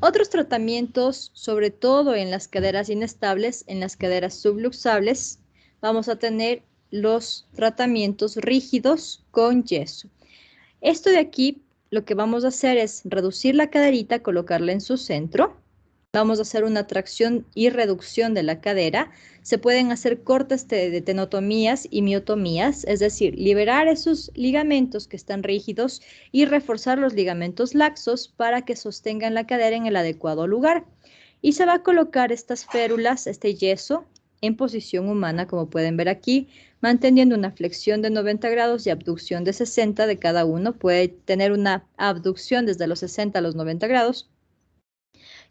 Otros tratamientos, sobre todo en las caderas inestables, en las caderas subluxables, vamos a tener los tratamientos rígidos con yeso. Esto de aquí, lo que vamos a hacer es reducir la caderita, colocarla en su centro. Vamos a hacer una tracción y reducción de la cadera. Se pueden hacer cortes de tenotomías y miotomías, es decir, liberar esos ligamentos que están rígidos y reforzar los ligamentos laxos para que sostengan la cadera en el adecuado lugar. Y se va a colocar estas férulas, este yeso, en posición humana, como pueden ver aquí, manteniendo una flexión de 90 grados y abducción de 60 de cada uno. Puede tener una abducción desde los 60 a los 90 grados.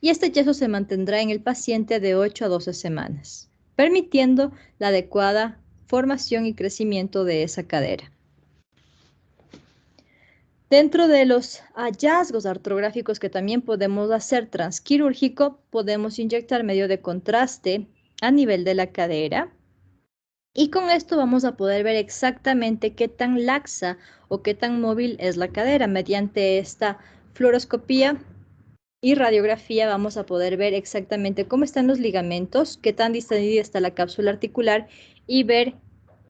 Y este yeso se mantendrá en el paciente de 8 a 12 semanas, permitiendo la adecuada formación y crecimiento de esa cadera. Dentro de los hallazgos artrográficos que también podemos hacer transquirúrgico, podemos inyectar medio de contraste a nivel de la cadera. Y con esto vamos a poder ver exactamente qué tan laxa o qué tan móvil es la cadera. Mediante esta fluoroscopía y radiografía vamos a poder ver exactamente cómo están los ligamentos, qué tan distendida está la cápsula articular y ver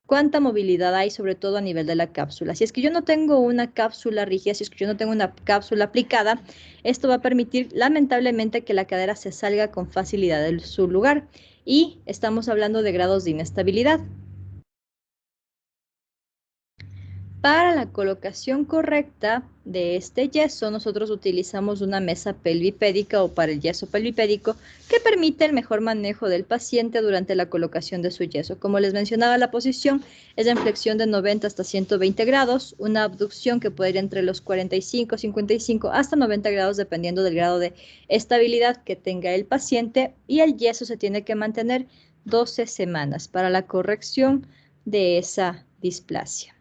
cuánta movilidad hay, sobre todo a nivel de la cápsula. Si es que yo no tengo una cápsula rígida, si es que yo no tengo una cápsula aplicada, esto va a permitir lamentablemente que la cadera se salga con facilidad de su lugar y estamos hablando de grados de inestabilidad. Para la colocación correcta de este yeso, nosotros utilizamos una mesa pelvipédica o para el yeso pelvipédico que permite el mejor manejo del paciente durante la colocación de su yeso. Como les mencionaba, la posición es en flexión de 90 hasta 120 grados, una abducción que puede ir entre los 45, 55 hasta 90 grados dependiendo del grado de estabilidad que tenga el paciente y el yeso se tiene que mantener 12 semanas para la corrección de esa displasia.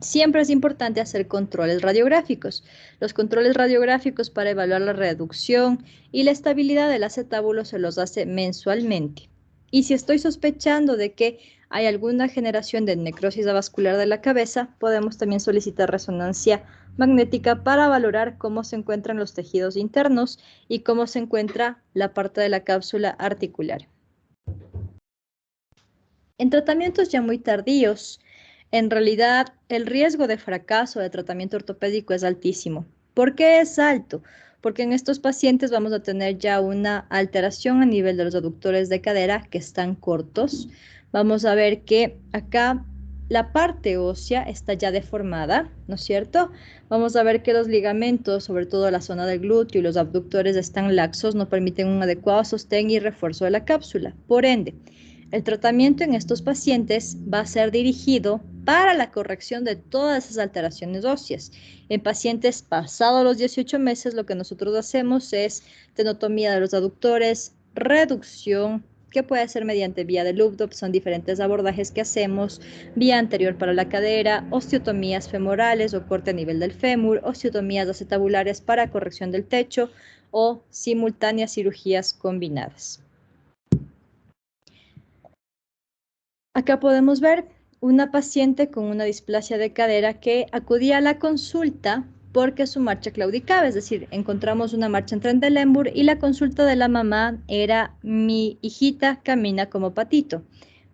Siempre es importante hacer controles radiográficos. Los controles radiográficos para evaluar la reducción y la estabilidad del acetábulo se los hace mensualmente. Y si estoy sospechando de que hay alguna generación de necrosis avascular de la cabeza, podemos también solicitar resonancia magnética para valorar cómo se encuentran los tejidos internos y cómo se encuentra la parte de la cápsula articular. En tratamientos ya muy tardíos, en realidad, el riesgo de fracaso de tratamiento ortopédico es altísimo. ¿Por qué es alto? Porque en estos pacientes vamos a tener ya una alteración a nivel de los aductores de cadera que están cortos. Vamos a ver que acá la parte ósea está ya deformada, ¿no es cierto? Vamos a ver que los ligamentos, sobre todo la zona del glúteo y los abductores están laxos, no permiten un adecuado sostén y refuerzo de la cápsula. Por ende, el tratamiento en estos pacientes va a ser dirigido para la corrección de todas esas alteraciones óseas. En pacientes pasados los 18 meses, lo que nosotros hacemos es tenotomía de los aductores, reducción, que puede ser mediante vía de Lubdorf, son diferentes abordajes que hacemos, vía anterior para la cadera, osteotomías femorales o corte a nivel del fémur, osteotomías acetabulares para corrección del techo o simultáneas cirugías combinadas. Acá podemos ver una paciente con una displasia de cadera que acudía a la consulta porque su marcha claudicaba, es decir, encontramos una marcha en Trendelenburg y la consulta de la mamá era: mi hijita camina como patito,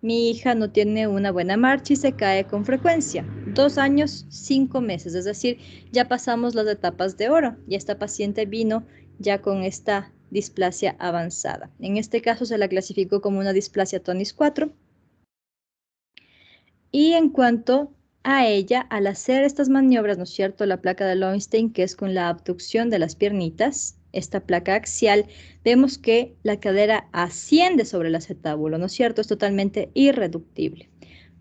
mi hija no tiene una buena marcha y se cae con frecuencia, 2 años, 5 meses, es decir, ya pasamos las etapas de oro y esta paciente vino ya con esta displasia avanzada. En este caso se la clasificó como una displasia Tonis 4. Y en cuanto a ella, al hacer estas maniobras, ¿no es cierto?, la placa de Lowenstein, que es con la abducción de las piernitas, esta placa axial, vemos que la cadera asciende sobre el acetábulo, ¿no es cierto?, es totalmente irreductible.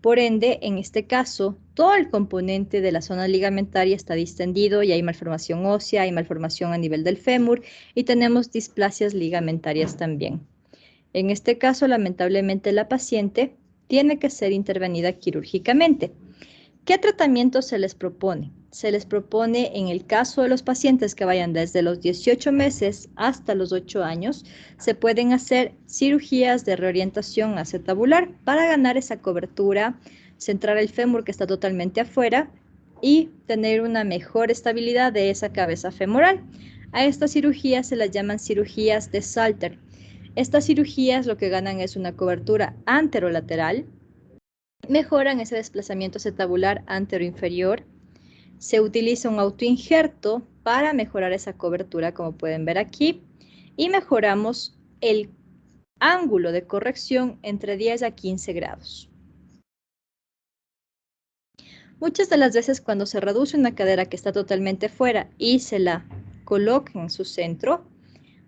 Por ende, en este caso, todo el componente de la zona ligamentaria está distendido y hay malformación ósea, hay malformación a nivel del fémur y tenemos displasias ligamentarias también. En este caso, lamentablemente, la paciente tiene que ser intervenida quirúrgicamente. ¿Qué tratamiento se les propone? Se les propone, en el caso de los pacientes que vayan desde los 18 meses hasta los 8 años, se pueden hacer cirugías de reorientación acetabular para ganar esa cobertura, centrar el fémur que está totalmente afuera y tener una mejor estabilidad de esa cabeza femoral. A estas cirugías se las llaman cirugías de Salter. Estas cirugías lo que ganan es una cobertura anterolateral, mejoran ese desplazamiento acetabular anteroinferior, se utiliza un autoinjerto para mejorar esa cobertura, como pueden ver aquí, y mejoramos el ángulo de corrección entre 10 a 15 grados. Muchas de las veces cuando se reduce una cadera que está totalmente fuera y se la coloca en su centro,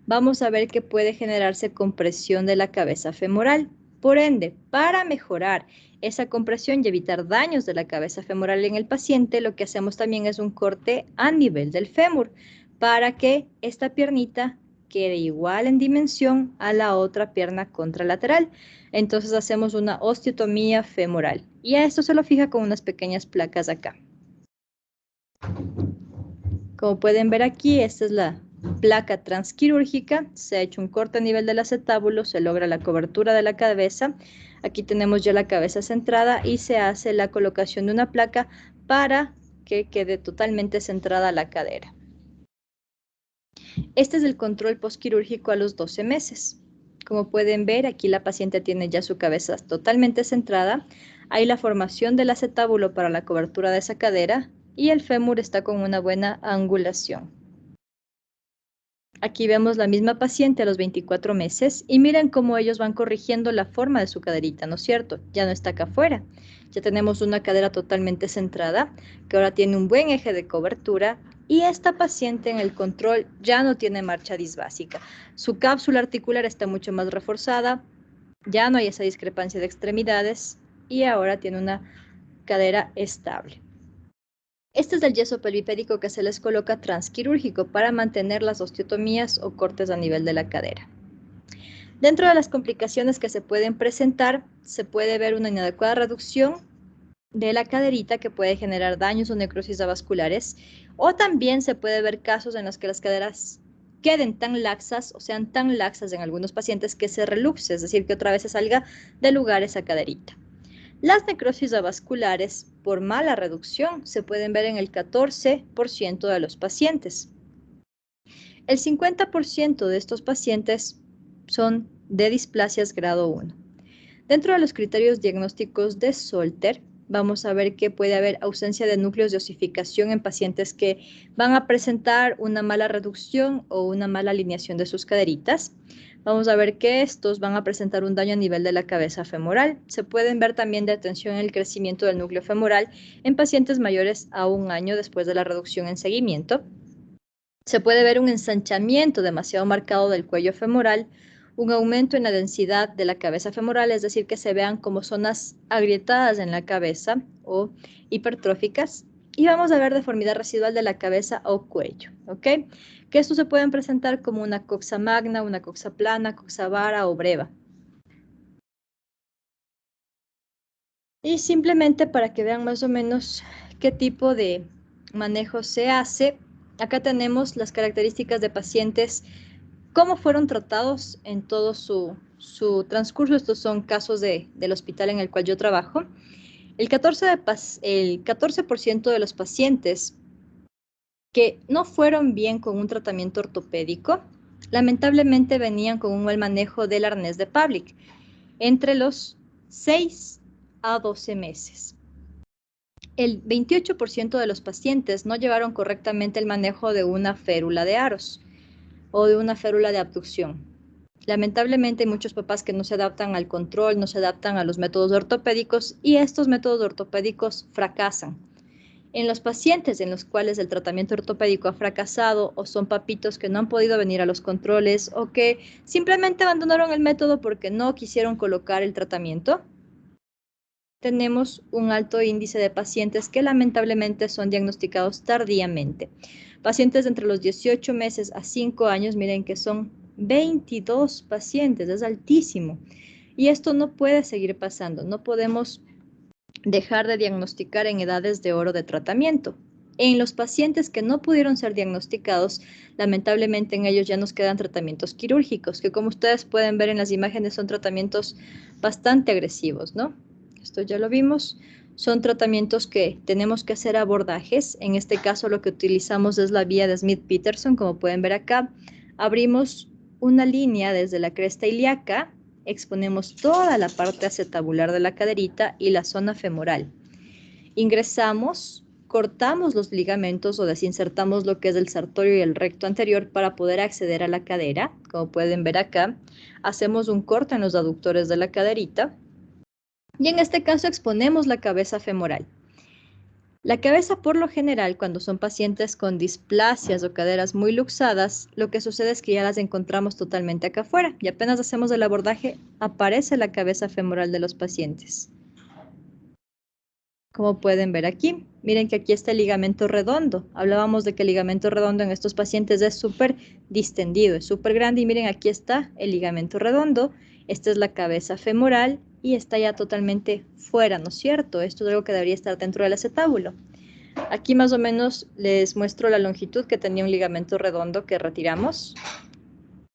vamos a ver que puede generarse compresión de la cabeza femoral. Por ende, para mejorar esa compresión y evitar daños de la cabeza femoral en el paciente, lo que hacemos también es un corte a nivel del fémur para que esta piernita quede igual en dimensión a la otra pierna contralateral. Entonces hacemos una osteotomía femoral y a esto se lo fija con unas pequeñas placas acá. Como pueden ver aquí, esta es la placa transquirúrgica, se ha hecho un corte a nivel del acetábulo, se logra la cobertura de la cabeza. Aquí tenemos ya la cabeza centrada y se hace la colocación de una placa para que quede totalmente centrada la cadera. Este es el control postquirúrgico a los 12 meses. Como pueden ver, aquí la paciente tiene ya su cabeza totalmente centrada. Hay la formación del acetábulo para la cobertura de esa cadera y el fémur está con una buena angulación. Aquí vemos la misma paciente a los 24 meses y miren cómo ellos van corrigiendo la forma de su caderita, ¿no es cierto? Ya no está acá afuera. Ya tenemos una cadera totalmente centrada, que ahora tiene un buen eje de cobertura y esta paciente en el control ya no tiene marcha disbásica. Su cápsula articular está mucho más reforzada, ya no hay esa discrepancia de extremidades y ahora tiene una cadera estable. Este es el yeso pelvipédico que se les coloca transquirúrgico para mantener las osteotomías o cortes a nivel de la cadera. Dentro de las complicaciones que se pueden presentar, se puede ver una inadecuada reducción de la caderita que puede generar daños o necrosis avasculares, o también se puede ver casos en los que las caderas queden tan laxas o sean tan laxas en algunos pacientes que se reluxe, es decir, que otra vez se salga de lugar esa caderita. Las necrosis avasculares por mala reducción se pueden ver en el 14% de los pacientes. El 50% de estos pacientes son de displasias grado 1. Dentro de los criterios diagnósticos de Salter, vamos a ver que puede haber ausencia de núcleos de osificación en pacientes que van a presentar una mala reducción o una mala alineación de sus caderitas. Vamos a ver que estos van a presentar un daño a nivel de la cabeza femoral. Se pueden ver también detención en el crecimiento del núcleo femoral en pacientes mayores a 1 año después de la reducción en seguimiento. Se puede ver un ensanchamiento demasiado marcado del cuello femoral, un aumento en la densidad de la cabeza femoral, es decir, que se vean como zonas agrietadas en la cabeza o hipertróficas. Y vamos a ver deformidad residual de la cabeza o cuello, ¿ok? Que estos se pueden presentar como una coxa magna, una coxa plana, coxa vara o breva. Y simplemente para que vean más o menos qué tipo de manejo se hace, acá tenemos las características de pacientes, cómo fueron tratados en todo su transcurso. Estos son casos del hospital en el cual yo trabajo. El 14% de los pacientes que no fueron bien con un tratamiento ortopédico, lamentablemente venían con un mal manejo del arnés de Pavlik entre los 6 a 12 meses. El 28% de los pacientes no llevaron correctamente el manejo de una férula de aros o de una férula de abducción. Lamentablemente hay muchos papás que no se adaptan al control, no se adaptan a los métodos ortopédicos y estos métodos ortopédicos fracasan. En los pacientes en los cuales el tratamiento ortopédico ha fracasado o son papitos que no han podido venir a los controles o que simplemente abandonaron el método porque no quisieron colocar el tratamiento, tenemos un alto índice de pacientes que lamentablemente son diagnosticados tardíamente. Pacientes entre los 18 meses a 5 años, miren que son 22 pacientes, es altísimo. Y esto no puede seguir pasando, no podemos dejar de diagnosticar en edades de oro de tratamiento. En los pacientes que no pudieron ser diagnosticados, lamentablemente en ellos ya nos quedan tratamientos quirúrgicos, que como ustedes pueden ver en las imágenes son tratamientos bastante agresivos, ¿no? Esto ya lo vimos. Son tratamientos que tenemos que hacer abordajes. En este caso lo que utilizamos es la vía de Smith-Peterson, como pueden ver acá. Abrimos una línea desde la cresta ilíaca, exponemos toda la parte acetabular de la caderita y la zona femoral. Ingresamos, cortamos los ligamentos o desinsertamos lo que es el sartorio y el recto anterior para poder acceder a la cadera. Como pueden ver acá, hacemos un corte en los aductores de la caderita y en este caso exponemos la cabeza femoral. La cabeza, por lo general, cuando son pacientes con displasias o caderas muy luxadas, lo que sucede es que ya las encontramos totalmente acá afuera y apenas hacemos el abordaje, aparece la cabeza femoral de los pacientes. Como pueden ver aquí, miren que aquí está el ligamento redondo. Hablábamos de que el ligamento redondo en estos pacientes es súper distendido, es súper grande y miren aquí está el ligamento redondo. Esta es la cabeza femoral y está ya totalmente fuera, ¿no es cierto? Esto es algo que debería estar dentro del acetábulo. Aquí más o menos les muestro la longitud que tenía un ligamento redondo que retiramos.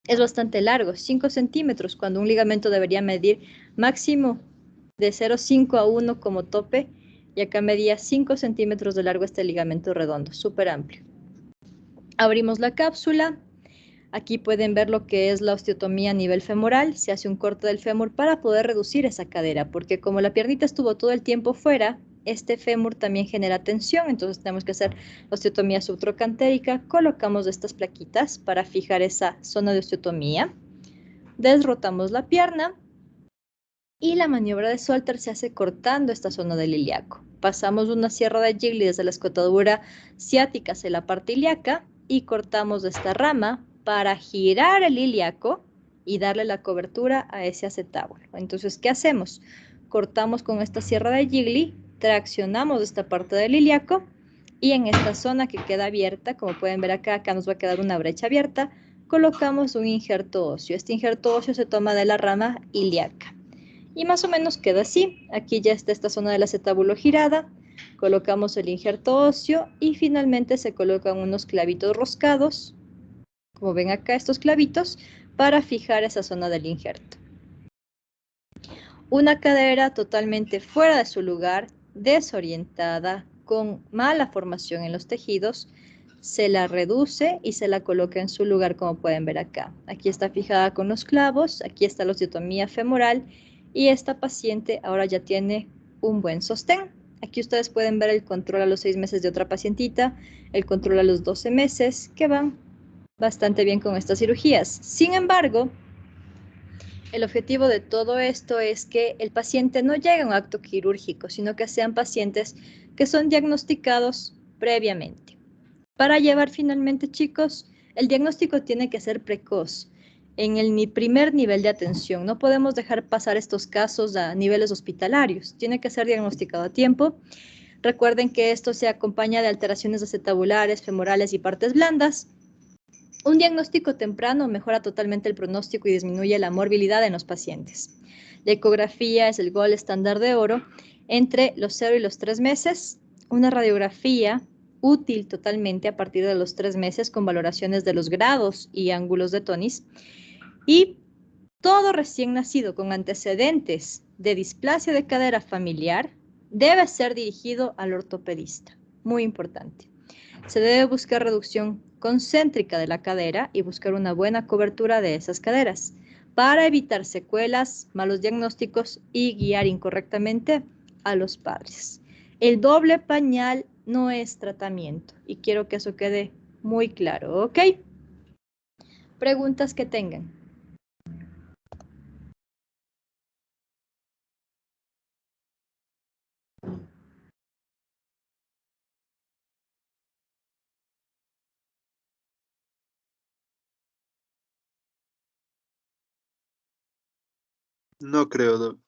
Es bastante largo, 5 centímetros, cuando un ligamento debería medir máximo de 0,5 a 1 como tope, y acá medía 5 centímetros de largo este ligamento redondo, súper amplio. Abrimos la cápsula. Aquí pueden ver lo que es la osteotomía a nivel femoral. Se hace un corte del fémur para poder reducir esa cadera, porque como la piernita estuvo todo el tiempo fuera, este fémur también genera tensión, entonces tenemos que hacer osteotomía subtrocantérica. Colocamos estas plaquitas para fijar esa zona de osteotomía. Desrotamos la pierna y la maniobra de Solter se hace cortando esta zona del ilíaco. Pasamos una sierra de Gigli desde la escotadura ciática hacia la parte ilíaca y cortamos esta rama para girar el ilíaco y darle la cobertura a ese acetábulo. Entonces, ¿qué hacemos? Cortamos con esta sierra de Gigli, traccionamos esta parte del ilíaco y en esta zona que queda abierta, como pueden ver acá, acá nos va a quedar una brecha abierta, colocamos un injerto óseo. Este injerto óseo se toma de la rama ilíaca. Y más o menos queda así. Aquí ya está esta zona del acetábulo girada. Colocamos el injerto óseo y finalmente se colocan unos clavitos roscados, como ven acá estos clavitos, para fijar esa zona del injerto. Una cadera totalmente fuera de su lugar, desorientada, con mala formación en los tejidos, se la reduce y se la coloca en su lugar, como pueden ver acá. Aquí está fijada con los clavos, aquí está la osteotomía femoral y esta paciente ahora ya tiene un buen sostén. Aquí ustedes pueden ver el control a los 6 meses de otra pacientita, el control a los 12 meses, que van bastante bien con estas cirugías. Sin embargo, el objetivo de todo esto es que el paciente no llegue a un acto quirúrgico, sino que sean pacientes que son diagnosticados previamente. Para llevar finalmente, chicos, el diagnóstico tiene que ser precoz en el primer nivel de atención. No podemos dejar pasar estos casos a niveles hospitalarios. Tiene que ser diagnosticado a tiempo. Recuerden que esto se acompaña de alteraciones acetabulares, femorales y partes blandas. Un diagnóstico temprano mejora totalmente el pronóstico y disminuye la morbilidad en los pacientes. La ecografía es el gol estándar de oro entre los 0 y los 3 meses, una radiografía útil totalmente a partir de los 3 meses con valoraciones de los grados y ángulos de tonis, y todo recién nacido con antecedentes de displasia de cadera familiar debe ser dirigido al ortopedista. Muy importante. Se debe buscar reducción concéntrica de la cadera y buscar una buena cobertura de esas caderas para evitar secuelas, malos diagnósticos y guiar incorrectamente a los padres. El doble pañal no es tratamiento y quiero que eso quede muy claro, ¿ok? Preguntas que tengan. No creo, Doc.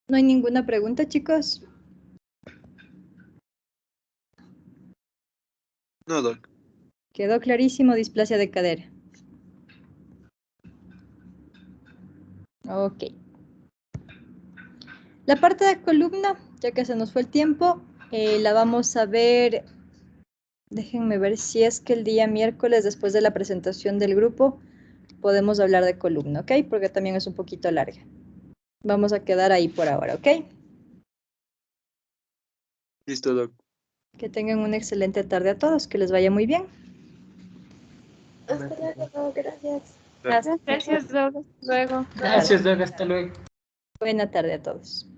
¿No hay ninguna pregunta, chicos? No, Doc. Quedó clarísimo, displasia de cadera. Ok. La parte de columna, ya que se nos fue el tiempo, la vamos a ver. Déjenme ver si es que el día miércoles, después de la presentación del grupo, podemos hablar de columna, ¿ok? Porque también es un poquito larga. Vamos a quedar ahí por ahora, ¿ok? Listo, Doc. Que tengan una excelente tarde a todos, que les vaya muy bien. Hasta luego, gracias. Gracias, Doc. Hasta luego. Gracias, Doc. Hasta luego. Buena tarde a todos.